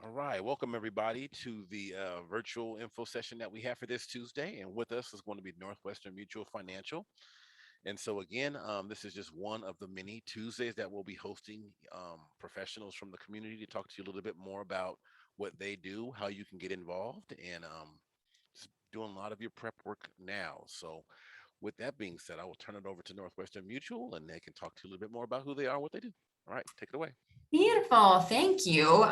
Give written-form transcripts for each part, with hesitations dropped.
All right, welcome everybody to the virtual info session that we have for this Tuesday. And with us is going to be Northwestern Mutual Financial. And so again, this is just one of the many Tuesdays that we'll be hosting professionals from the community to talk to you a little bit more about what they do, how you can get involved, and just doing a lot of your prep work now. So with that being said, I will turn it over to Northwestern Mutual and they can talk to you a little bit more about who they are, what they do. All right, take it away. Beautiful. Thank you.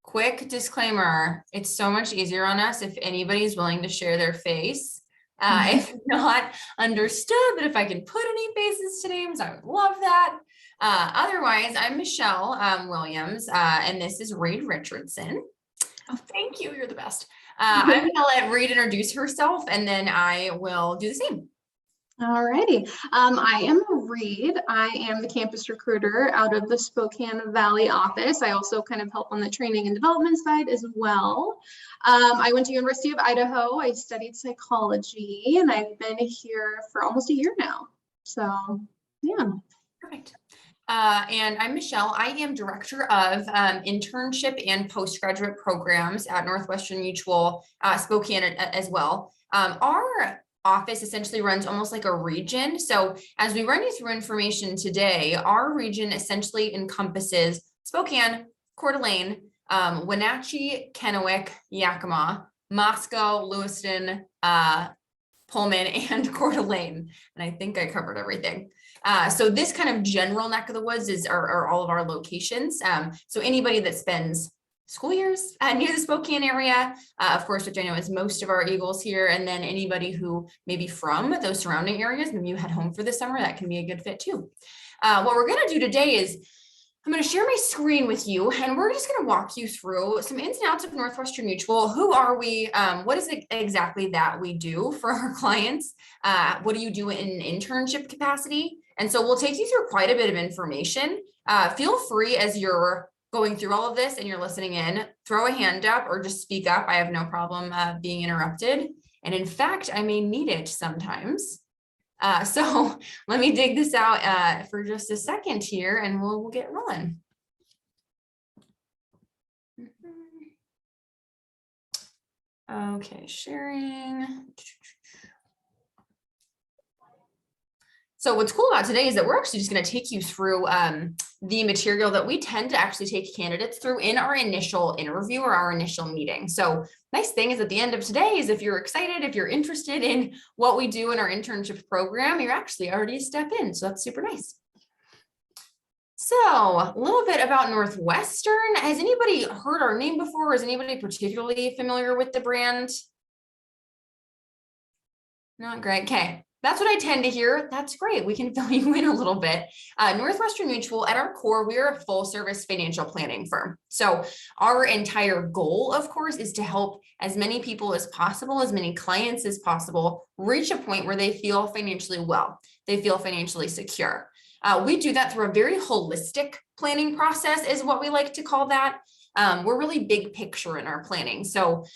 Quick disclaimer. It's so much easier on us if anybody's willing to share their face. If not, understood, but if I can put any faces to names, I would love that. Otherwise, I'm Michelle Williams, and this is Reed Richardson. Oh, thank you. You're the best. I'm going to let Reed introduce herself, and then I will do the same. All righty. I am Reed. I am the campus recruiter out of the Spokane Valley office. I also kind of help on the training and development side as well. I went to University of Idaho. I studied psychology, and I've been here for almost a year now. So, yeah. Perfect. And I'm Michelle. I am director of internship and postgraduate programs at Northwestern Mutual Spokane as well. Our office essentially runs almost like a region. So as we run you through information today, our region essentially encompasses Spokane, Coeur d'Alene, Wenatchee, Kennewick, Yakima, Moscow, Lewiston, Pullman, and Coeur d'Alene. And I think I covered everything. So this kind of general neck of the woods are all of our locations. So anybody that spends school years near the Spokane area, of course, which I know is most of our Eagles here, and then anybody who may be from those surrounding areas, maybe you head home for the summer, that can be a good fit too. What we're going to do today is I'm going to share my screen with you, and we're just going to walk you through some ins and outs of Northwestern Mutual. Who are we? What is it exactly that we do for our clients? What do you do in an internship capacity? And so we'll take you through quite a bit of information. Feel free as you're going through all of this and you're listening in, throw a hand up or just speak up. I have no problem being interrupted. And in fact, I may need it sometimes. So let me dig this out for just a second here and we'll get rolling. Okay, sharing. So what's cool about today is that we're actually just going to take you through the material that we tend to actually take candidates through in our initial interview or our initial meeting. So nice thing is at the end of today is if you're excited, if you're interested in what we do in our internship program, you're actually already a step in. So that's super nice. So a little bit about Northwestern. Has anybody heard our name before? Is anybody particularly familiar with the brand? Not great. Okay. That's what I tend to hear. That's great. We can fill you in a little bit. Northwestern Mutual, at our core, we're a full service financial planning firm. So our entire goal, of course, is to help as many people as possible, as many clients as possible, reach a point where they feel financially well. They feel financially secure. We do that through a very holistic planning process is what we like to call that. We're really big picture in our planning. So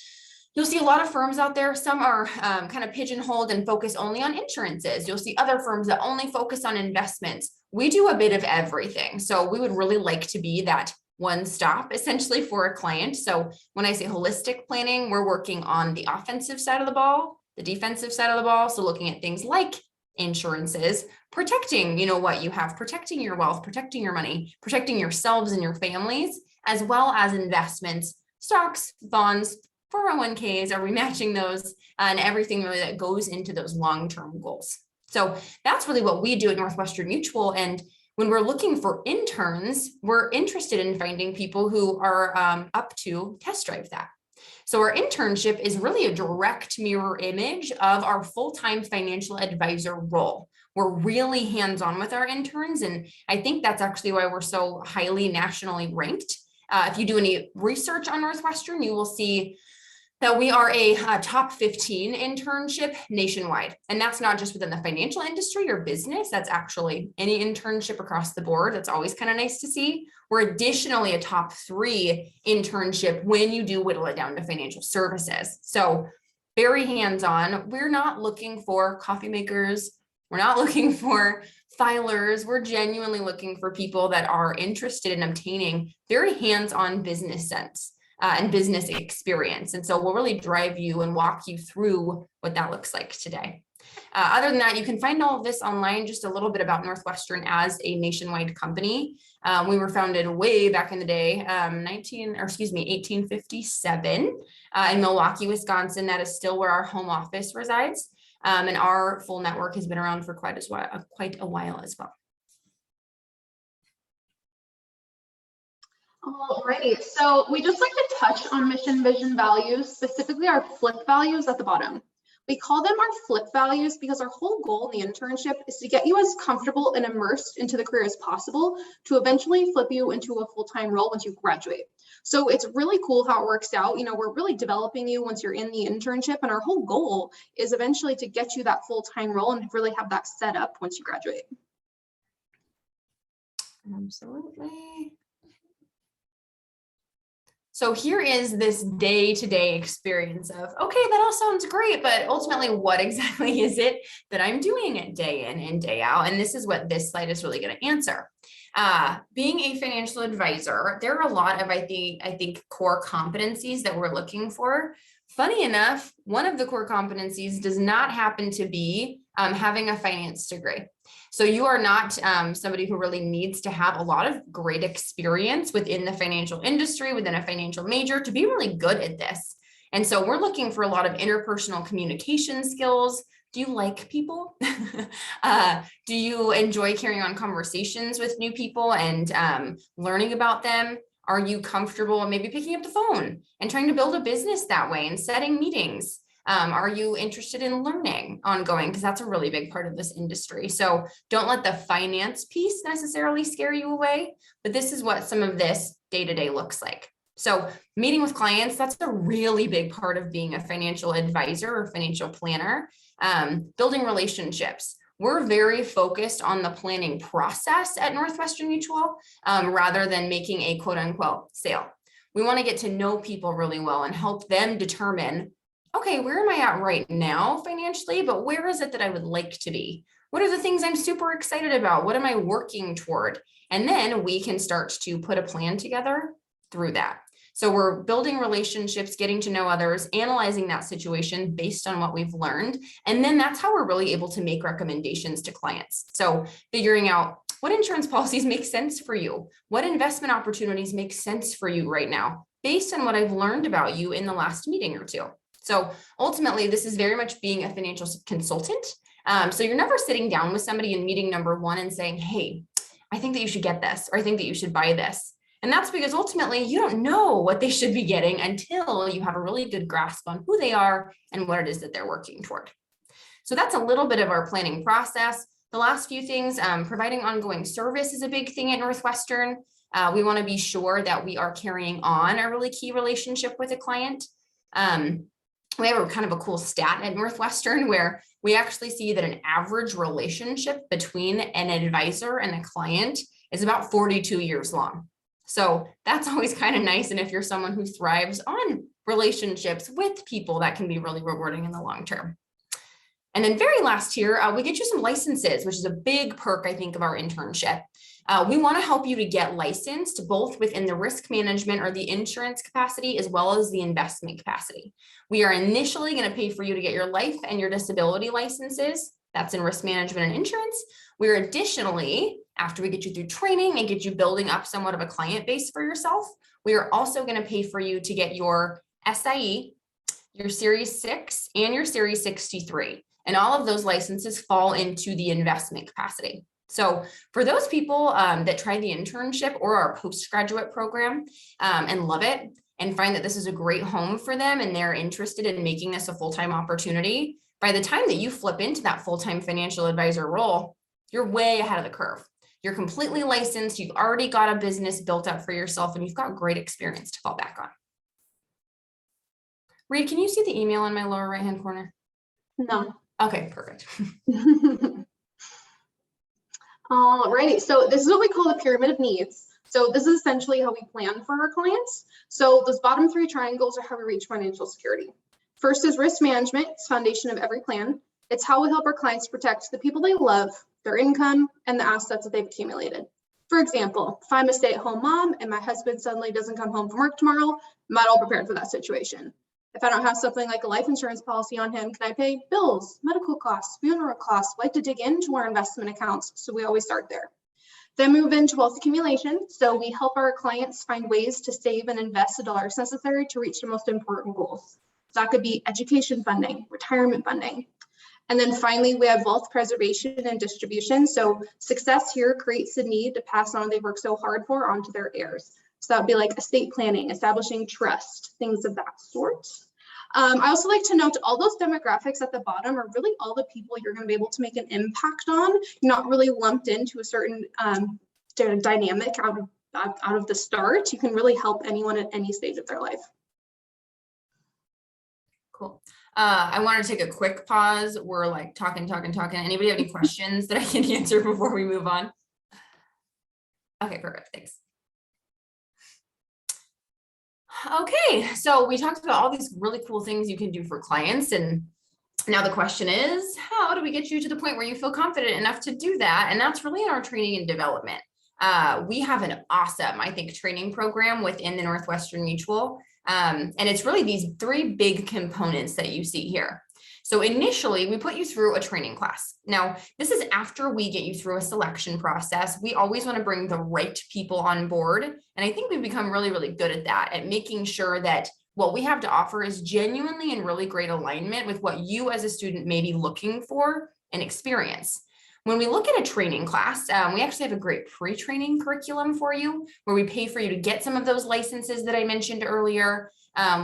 you'll see a lot of firms out there. Some are kind of pigeonholed and focus only on insurances. You'll see other firms that only focus on investments. We do a bit of everything. So we would really like to be that one stop essentially for a client. So when I say holistic planning, we're working on the offensive side of the ball, the defensive side of the ball. So looking at things like insurances, protecting, what you have, protecting your wealth, protecting your money, protecting yourselves and your families, as well as investments, stocks, bonds, 401ks, are we matching those and everything really that goes into those long-term goals. So that's really what we do at Northwestern Mutual. And when we're looking for interns, we're interested in finding people who are up to test drive that. So our internship is really a direct mirror image of our full-time financial advisor role. We're really hands-on with our interns. And I think that's actually why we're so highly nationally ranked. If you do any research on Northwestern, you will see that we are a top 15 internship nationwide. And that's not just within the financial industry or business, that's actually any internship across the board. That's always kind of nice to see. We're additionally a top 3 internship when you do whittle it down to financial services. So very hands-on. We're not looking for coffee makers. We're not looking for filers. We're genuinely looking for people that are interested in obtaining very hands-on business sense. and business experience. And so we'll really drive you and walk you through what that looks like today. Other than that, you can find all of this online, just a little bit about Northwestern as a nationwide company. We were founded way back in the day, 1857 in Milwaukee, Wisconsin. That is still where our home office resides. And our full network has been around for quite a while as well. Alrighty, so we just like to touch on mission, vision, values, specifically our flip values at the bottom. We call them our flip values because our whole goal in the internship is to get you as comfortable and immersed into the career as possible to eventually flip you into a full-time role once you graduate. So it's really cool how it works out. You know, we're really developing you once you're in the internship, and our whole goal is eventually to get you that full-time role and really have that set up once you graduate. Absolutely. So here is this day-to-day experience of, okay, that all sounds great, but ultimately what exactly is it that I'm doing it day in and day out? And this is what this slide is really going to answer. Being a financial advisor, there are a lot of, I think core competencies that we're looking for. Funny enough, one of the core competencies does not happen to be having a finance degree. So you are not somebody who really needs to have a lot of great experience within the financial industry, within a financial major to be really good at this. And so we're looking for a lot of interpersonal communication skills. Do you like people? Do you enjoy carrying on conversations with new people and learning about them? Are you comfortable maybe picking up the phone and trying to build a business that way and setting meetings? Are you interested in learning ongoing? Because that's a really big part of this industry. So don't let the finance piece necessarily scare you away, but this is what some of this day-to-day looks like. So meeting with clients, that's a really big part of being a financial advisor or financial planner. Building relationships. We're very focused on the planning process at Northwestern Mutual rather than making a quote unquote sale. We want to get to know people really well and help them determine, okay, where am I at right now financially, but where is it that I would like to be? What are the things I'm super excited about? What am I working toward? And then we can start to put a plan together through that. So we're building relationships, getting to know others, analyzing that situation based on what we've learned. And then that's how we're really able to make recommendations to clients. So figuring out what insurance policies make sense for you, what investment opportunities make sense for you right now, based on what I've learned about you in the last meeting or two. So ultimately, this is very much being a financial consultant. So you're never sitting down with somebody in meeting number one and saying, hey, I think that you should get this, or I think that you should buy this. And that's because ultimately you don't know what they should be getting until you have a really good grasp on who they are and what it is that they're working toward. So that's a little bit of our planning process. The last few things, providing ongoing service is a big thing at Northwestern. We want to be sure that we are carrying on a really key relationship with a client. We have a kind of a cool stat at Northwestern where we actually see that an average relationship between an advisor and a client is about 42 years long. So that's always kind of nice. And if you're someone who thrives on relationships with people, that can be really rewarding in the long term. And then very last here, we get you some licenses, which is a big perk, I think, of our internship. We want to help you to get licensed both within the risk management or the insurance capacity, as well as the investment capacity. We are initially going to pay for you to get your life and your disability licenses. That's in risk management and insurance. We're additionally, after we get you through training and get you building up somewhat of a client base for yourself, we are also going to pay for you to get your SIE, your Series 6, and your Series 63. And all of those licenses fall into the investment capacity. So for those people that try the internship or our postgraduate program and love it and find that this is a great home for them and they're interested in making this a full-time opportunity, by the time that you flip into that full-time financial advisor role, you're way ahead of the curve. You're completely licensed, you've already got a business built up for yourself, and you've got great experience to fall back on. Reed, can you see the email in my lower right-hand corner? No. Okay, perfect. Alrighty, so this is what we call the pyramid of needs. So this is essentially how we plan for our clients. So those bottom three triangles are how we reach financial security. First is risk management. It's the foundation of every plan. It's how we help our clients protect the people they love, their income, and the assets that they've accumulated. For example, if I'm a stay-at-home mom and my husband suddenly doesn't come home from work tomorrow, I'm not all prepared for that situation. If I don't have something like a life insurance policy on him, can I pay bills, medical costs, funeral costs? Like to dig into our investment accounts, so we always start there. Then move into wealth accumulation. So we help our clients find ways to save and invest the dollars necessary to reach their most important goals. So that could be education funding, retirement funding. And then finally, we have wealth preservation and distribution. So success here creates the need to pass on what they work so hard for onto their heirs. So that would be like estate planning, establishing trust, things of that sort. I also like to note all those demographics at the bottom are really all the people you're going to be able to make an impact on, not really lumped into a certain dynamic out of the start. You can really help anyone at any stage of their life. Cool. I want to take a quick pause. We're like talking. Anybody have any questions that I can answer before we move on? Okay, perfect. Thanks. Okay, so we talked about all these really cool things you can do for clients. And now the question is, how do we get you to the point where you feel confident enough to do that? And that's really in our training and development. We have an awesome, I think, training program within the Northwestern Mutual. And it's really these three big components that you see here. So initially, we put you through a training class. Now, this is after we get you through a selection process. We always want to bring the right people on board. And I think we've become really, really good at that, at making sure that what we have to offer is genuinely in really great alignment with what you as a student may be looking for and experience. When we look at a training class, we actually have a great pre-training curriculum for you where we pay for you to get some of those licenses that I mentioned earlier.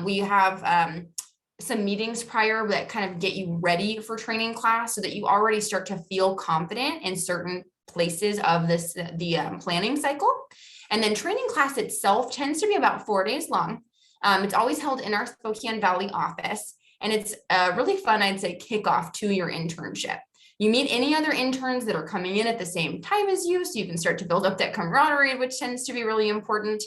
We have some meetings prior that kind of get you ready for training class so that you already start to feel confident in certain places of the planning cycle. And then training class itself tends to be about 4 days long. It's always held in our Spokane Valley office, and it's a really fun, I'd say, kickoff to your internship. You meet any other interns that are coming in at the same time as you, so you can start to build up that camaraderie, which tends to be really important.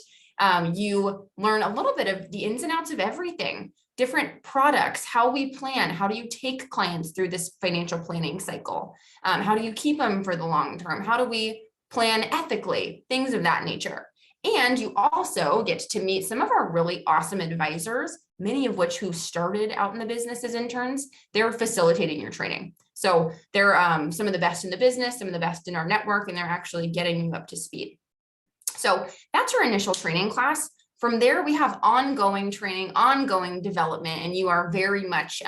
You learn a little bit of the ins and outs of everything, different products, how we plan, how do you take clients through this financial planning cycle? How do you keep them for the long term? How do we plan ethically? Things of that nature. And you also get to meet some of our really awesome advisors, many of which who started out in the business as interns. They're facilitating your training. So they're some of the best in the business, some of the best in our network, and they're actually getting you up to speed. So that's our initial training class. From there, we have ongoing training, ongoing development, and you are very much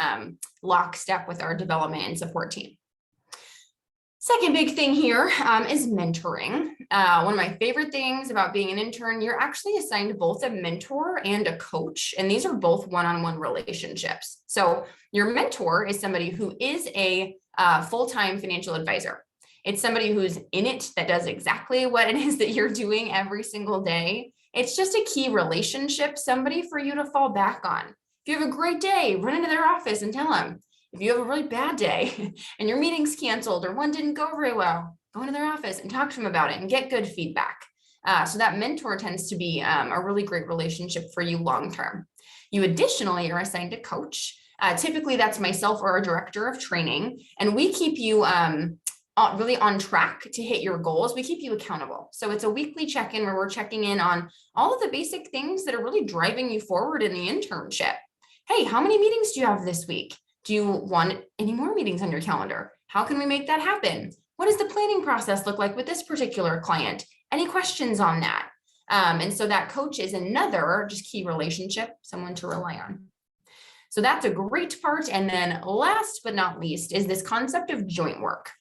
lockstep with our development and support team. Second big thing here is mentoring. One of my favorite things about being an intern, you're actually assigned both a mentor and a coach, and these are both one-on-one relationships. So your mentor is somebody who is a full-time financial advisor. It's somebody who's in it, that does exactly what it is that you're doing every single day. It's just a key relationship, somebody for you to fall back on. If you have a great day, run into their office and tell them. If you have a really bad day and your meeting's canceled or one didn't go very well, go into their office and talk to them about it and get good feedback. So that mentor tends to be a really great relationship for you long-term. You additionally are assigned a coach. Typically that's myself or a director of training, and we keep you really on track to hit your goals. We keep you accountable. So it's a weekly check-in where we're checking in on all of the basic things that are really driving you forward in the internship. Hey, how many meetings do you have this week? Do you want any more meetings on your calendar? How can we make that happen? What does the planning process look like with this particular client? Any questions on that? And so that coach is another just key relationship, someone to rely on. So that's a great part. And then last but not least is this concept of joint work.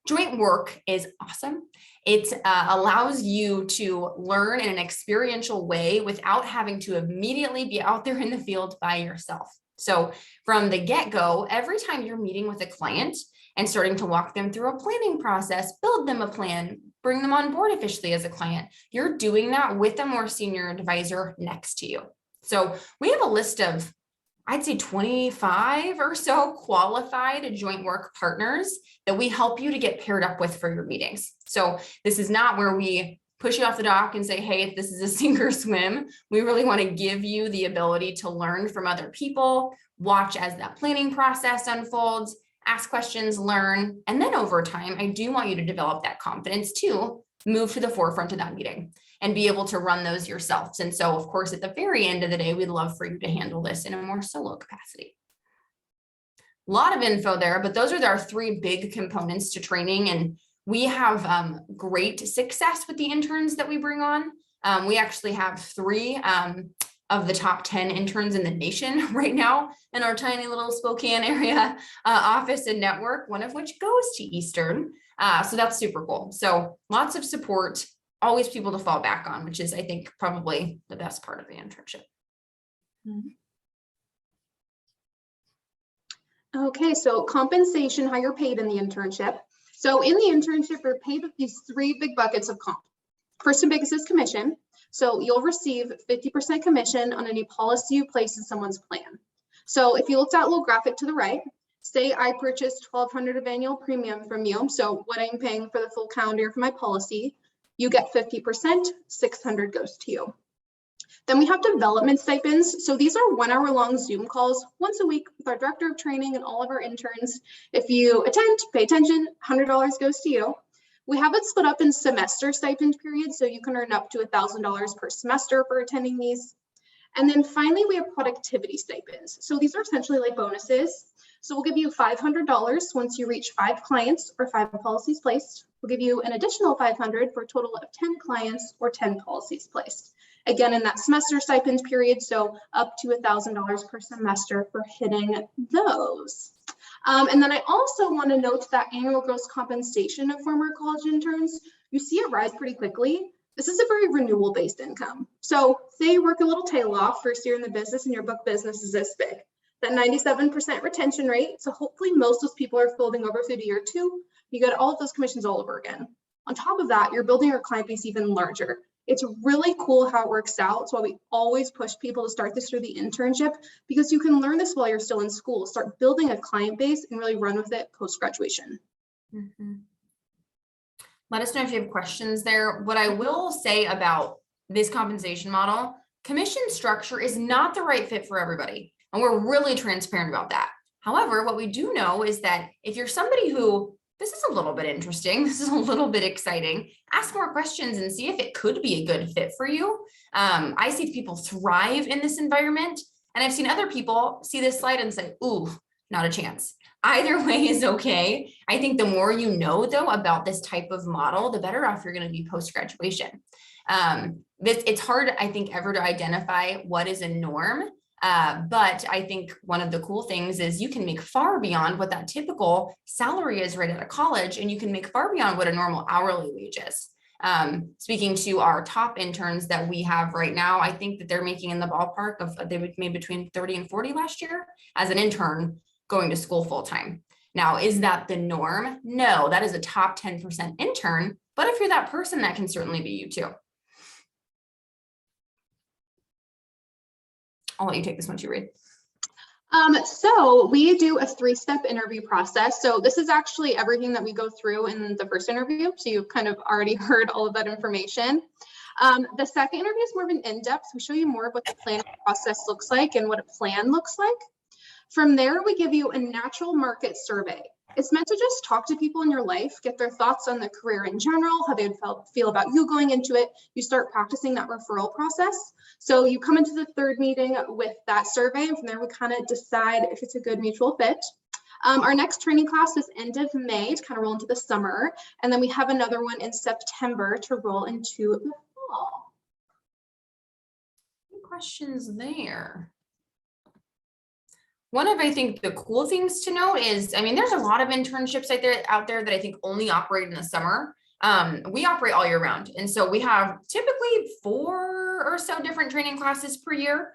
Joint work is awesome. It allows you to learn in an experiential way without having to immediately be out there in the field by yourself. So from the get-go, every time you're meeting with a client and starting to walk them through a planning process, build them a plan, bring them on board officially as a client, you're doing that with a more senior advisor next to you. So we have a list of, I'd say 25 or so qualified joint work partners that we help you to get paired up with for your meetings. So this is not where we push you off the dock and say, hey, if this is a sink or swim. We really want to give you the ability to learn from other people, watch as that planning process unfolds, ask questions, learn. And then over time, I do want you to develop that confidence too, move to the forefront of that meeting and be able to run those yourselves. And so, of course, at the very end of the day, we'd love for you to handle this in a more solo capacity. A lot of info there, but those are our 3 big components to training. And we have great success with the interns that we bring on. We actually have 3 of the top 10 interns in the nation right now in our tiny little Spokane area office and network, one of which goes to Eastern. So that's super cool. So lots of support, always people to fall back on, which is, I think, probably the best part of the internship. Okay, so compensation, how you're paid in the internship. So in the internship, you're paid with these 3 big buckets of comp. First and biggest is commission. So you'll receive 50% commission on any policy you place in someone's plan. So if you looked at a little graphic to the right, say I purchased $1,200 of annual premium from you. So what I'm paying for the full calendar year for my policy, you get 50%, $600 goes to you. Then we have development stipends. So these are 1-hour-long Zoom calls once a week with our director of training and all of our interns. If you attend, pay attention, $100 goes to you. We have it split up in semester stipend periods, so you can earn up to $1,000 per semester for attending these. And then finally, we have productivity stipends. So these are essentially like bonuses. So we'll give you $500 once you reach 5 clients or 5 policies placed. We'll give you an additional $500 for a total of 10 clients or 10 policies placed. Again, in that semester stipend period, so up to $1,000 per semester for hitting those. And then I also want to note that annual gross compensation of former college interns, you see it rise pretty quickly. This is a very renewal-based income. So say you work a little tail off first year in the business and your book business is this big. That 97% retention rate, so hopefully most of those people are folding over through to year 2. You get all of those commissions all over again. On top of that, you're building your client base even larger. It's really cool how it works out. It's why we always push people to start this through the internship, because you can learn this while you're still in school, start building a client base and really run with it post-graduation. Let us know if you have questions there. What I will say about this compensation model, commission structure is not the right fit for everybody. And we're really transparent about that. However, what we do know is that if you're somebody who, this is a little bit interesting, this is a little bit exciting, ask more questions and see if it could be a good fit for you. I see people thrive in this environment, and I've seen other people see this slide and say, ooh, not a chance. Either way is okay. I think the more you know, though, about this type of model, the better off you're going to be post-graduation. It's hard, I think, ever to identify what is a norm. But I think one of the cool things is you can make far beyond what that typical salary is right out of college, and you can make far beyond what a normal hourly wage is. Speaking to our top interns that we have right now, I think that they're making in the ballpark of, they made between 30 and 40 last year as an intern going to school full time. Now, is that the norm? No, that is a top 10% intern, but if you're that person, that can certainly be you too. I'll let you take this one too, Reed. So we do a 3-step interview process. So this is actually everything that we go through in the first interview. So you've kind of already heard all of that information. The second interview is more of an in-depth. We show you more of what the planning process looks like and what a plan looks like. From there, we give you a natural market survey. It's meant to just talk to people in your life, get their thoughts on the career in general, how they feel about you going into it. You start practicing that referral process. So you come into the 3rd meeting with that survey, and from there we kind of decide if it's a good mutual fit. Our next training class is end of May to kind of roll into the summer, and then we have another one in September to roll into the fall. Any questions there? One of, I think, the cool things to note is, I mean, there's a lot of internships out there that I think only operate in the summer. We operate all year round. And so we have typically 4 or so different training classes per year.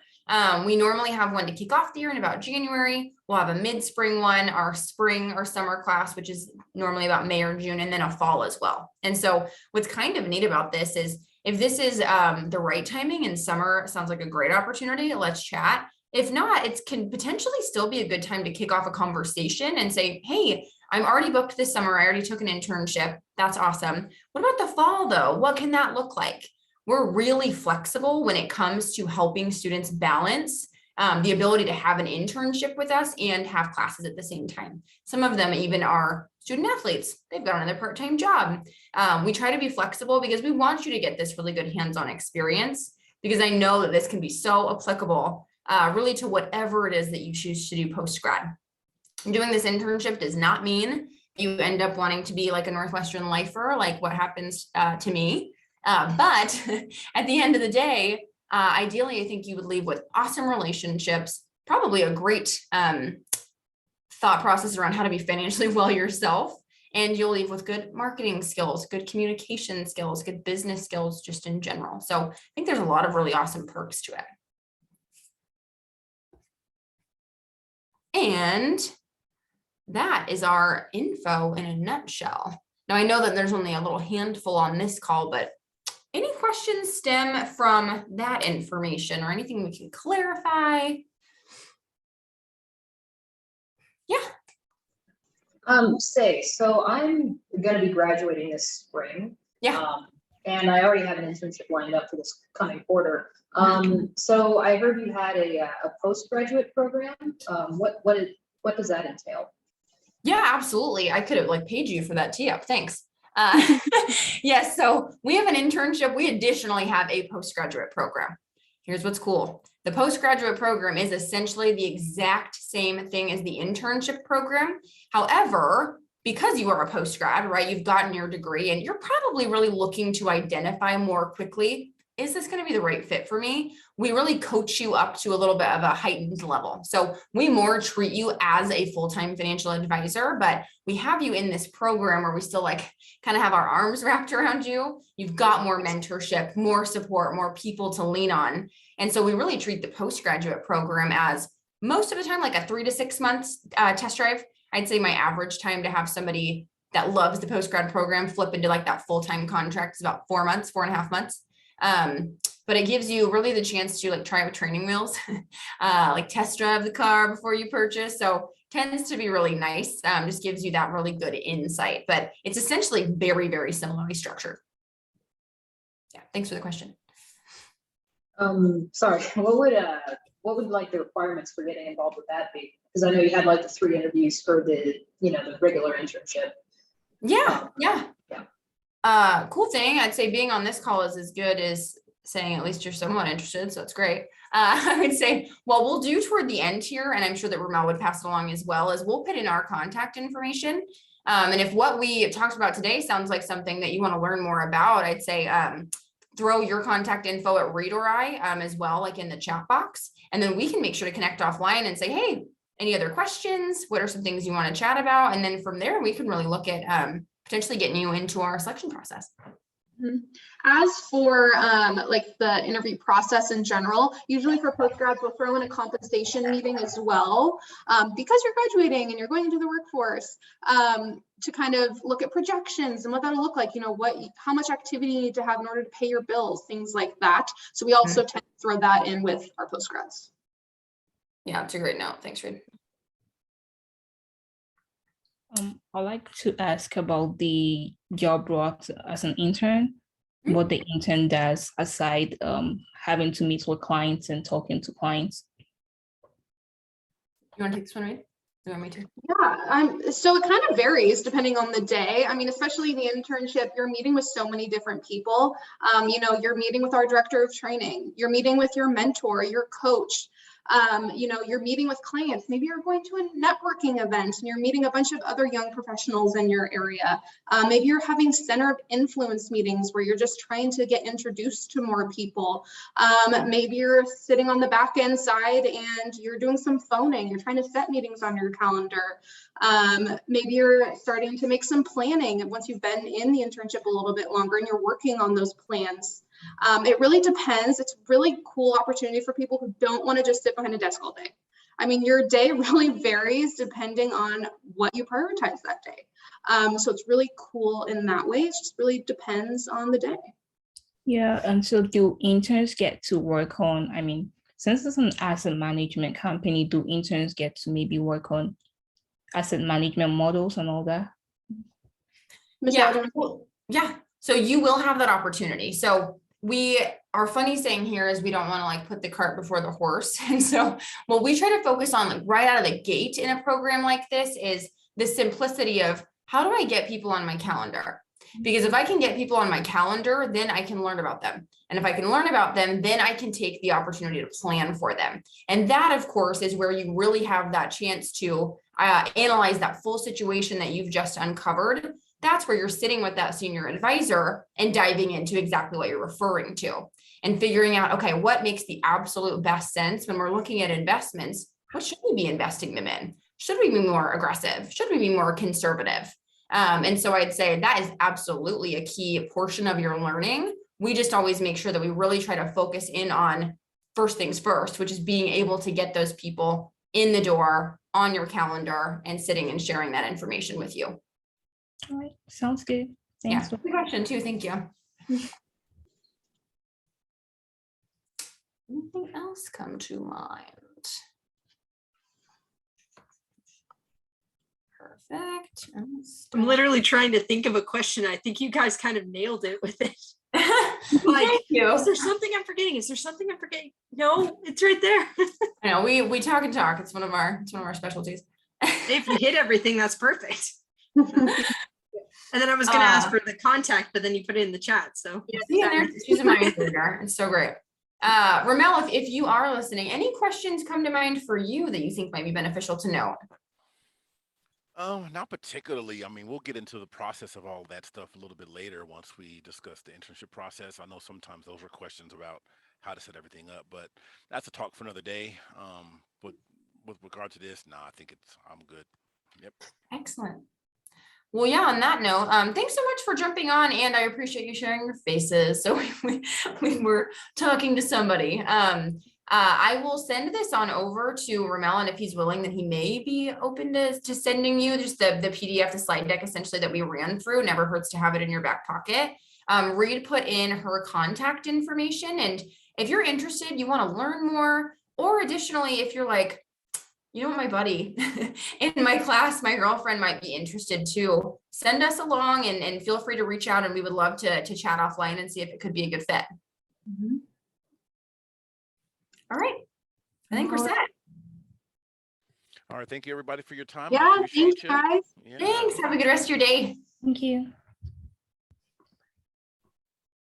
We normally have one to kick off the year in about January. We'll have a mid-spring one, our spring or summer class, which is normally about May or June, and then a fall as well. And so what's kind of neat about this is, if this is the right timing in summer, sounds like a great opportunity, let's chat. If not, it can potentially still be a good time to kick off a conversation and say, hey, I'm already booked this summer. I already took an internship. That's awesome. What about the fall though? What can that look like? We're really flexible when it comes to helping students balance the ability to have an internship with us and have classes at the same time. Some of them even are Student athletes, they've got another part-time job. We try to be flexible because we want you to get this really good hands-on experience, because I know that this can be so applicable really to whatever it is that you choose to do post-grad. Doing this internship does not mean you end up wanting to be like a Northwestern lifer, like what happens to me. But at the end of the day, ideally, I think you would leave with awesome relationships, probably a great thought process around how to be financially well yourself. And you'll leave with good marketing skills, good communication skills, good business skills, just in general. So I think there's a lot of really awesome perks to it. And that is our info in a nutshell. Now, I know that there's only a little handful on this call, but any questions stem from that information or anything we can clarify? Yeah. So I'm going to be graduating this spring. Yeah. And I already have an internship lined up for this coming quarter. So I heard you had a postgraduate program. What does that entail? Yeah, absolutely. I could have like paid you for that tee up. Thanks. Yes. So we have an internship. We additionally have a postgraduate program. Here's what's cool. The postgraduate program is essentially the exact same thing as the internship program. However, because you are a postgrad, right, you've gotten your degree and you're probably really looking to identify more quickly, is this going to be the right fit for me? We really coach you up to a little bit of a heightened level. So we more treat you as a full-time financial advisor, but we have you in this program where we still like kind of have our arms wrapped around you. You've got more mentorship, more support, more people to lean on. And so we really treat the postgraduate program as most of the time, like a 3 to 6 months test drive. I'd say my average time to have somebody that loves the postgrad program flip into like that full-time contract is about 4 months, 4.5 months. But it gives you really the chance to like try with training wheels, like test drive the car before you purchase. So tends to be really nice. Just gives you that really good insight, but it's essentially very, very similarly structured. Yeah. Thanks for the question. Sorry, what would like the requirements for getting involved with that be? Because I know you had like the 3 interviews for the regular internship. Yeah. Cool thing. I'd say being on this call is as good as saying at least you're somewhat interested. So it's great. I would say, what we'll do toward the end here, and I'm sure that Ramel would pass it along as well, is we'll put in our contact information. And if what we talked about today sounds like something that you want to learn more about, I'd say throw your contact info at Read or I as well, like in the chat box. And then we can make sure to connect offline and say, hey, any other questions? What are some things you want to chat about? And then from there, we can really look at potentially getting you into our selection process. As for like the interview process in general, usually for postgrads, we'll throw in a compensation meeting as well, because you're graduating and you're going into the workforce, to kind of look at projections and what that'll look like, how much activity you need to have in order to pay your bills, things like that. So we also tend to throw that in with our postgrads. Yeah, it's a great note. Thanks, Reed. I'd like to ask about the job role as an intern, what the intern does aside having to meet with clients and talking to clients. You want to take this one, Reed? You want me to? Yeah, so it kind of varies depending on the day. I mean, especially the internship, you're meeting with so many different people. You're meeting with our director of training, you're meeting with your mentor, your coach. You're meeting with clients. Maybe you're going to a networking event and you're meeting a bunch of other young professionals in your area. Maybe you're having center of influence meetings where you're just trying to get introduced to more people. Maybe you're sitting on the back end side and you're doing some phoning. You're trying to set meetings on your calendar. Maybe you're starting to make some planning once you've been in the internship a little bit longer and you're working on those plans. It really depends. It's a really cool opportunity for people who don't want to just sit behind a desk all day. I mean, your day really varies depending on what you prioritize that day. So it's really cool in that way. It just really depends on the day. Yeah, and so do interns get to work on, since it's an asset management company, do interns get to maybe work on asset management models and all that? Yeah. So you will have that opportunity. So our funny saying here is we don't want to like put the cart before the horse. And so what we try to focus on like right out of the gate in a program like this is the simplicity of how do I get people on my calendar? Because if I can get people on my calendar, then I can learn about them. And if I can learn about them, then I can take the opportunity to plan for them. And that, of course, is where you really have that chance to analyze that full situation that you've just uncovered. That's where you're sitting with that senior advisor and diving into exactly what you're referring to and figuring out, okay, what makes the absolute best sense when we're looking at investments? What should we be investing them in? Should we be more aggressive? Should we be more conservative? And so I'd say that is absolutely a key portion of your learning. We just always make sure that we really try to focus in on first things first, which is being able to get those people in the door on your calendar and sitting and sharing that information with you. All right, sounds good. Yeah, Thanks. good question too. Thank you. Anything else come to mind? Perfect. I'm literally trying to think of a question. I think you guys kind of nailed it with it. Like, Thank you. is there something I'm forgetting? Is there something I'm forgetting? No, it's right there. I know we talk and talk. It's one of our specialties. If you hit everything, that's perfect. And then I was going to ask for the contact, but then you put it in the chat. So Yeah, she's a mind reader. It's so great. Ramel, if you are listening, any questions come to mind for you that you think might be beneficial to know? Not particularly. I mean, we'll get into the process of all that stuff a little bit later once we discuss the internship process. I know sometimes those are questions about how to set everything up, but that's a talk for another day. But with regard to this, I think I'm good. Yep. Excellent. Well, yeah, on that note, thanks so much for jumping on, and I appreciate you sharing your faces. So we were talking to somebody. I will send this on over to Ramel, and if he's willing, then he may be open to sending you just the PDF, the slide deck essentially that we ran through. Never hurts to have it in your back pocket. Reed put in her contact information, and if you're interested, you want to learn more, or additionally, if you're like, you know what, my buddy in my class, my girlfriend might be interested too, send us along and feel free to reach out, and we would love to chat offline and see if it could be a good fit. Mm-hmm. All right. I think we're set. All right. Thank you, everybody, for your time. Yeah, thanks, guys. Yeah. Thanks. Have a good rest of your day. Thank you.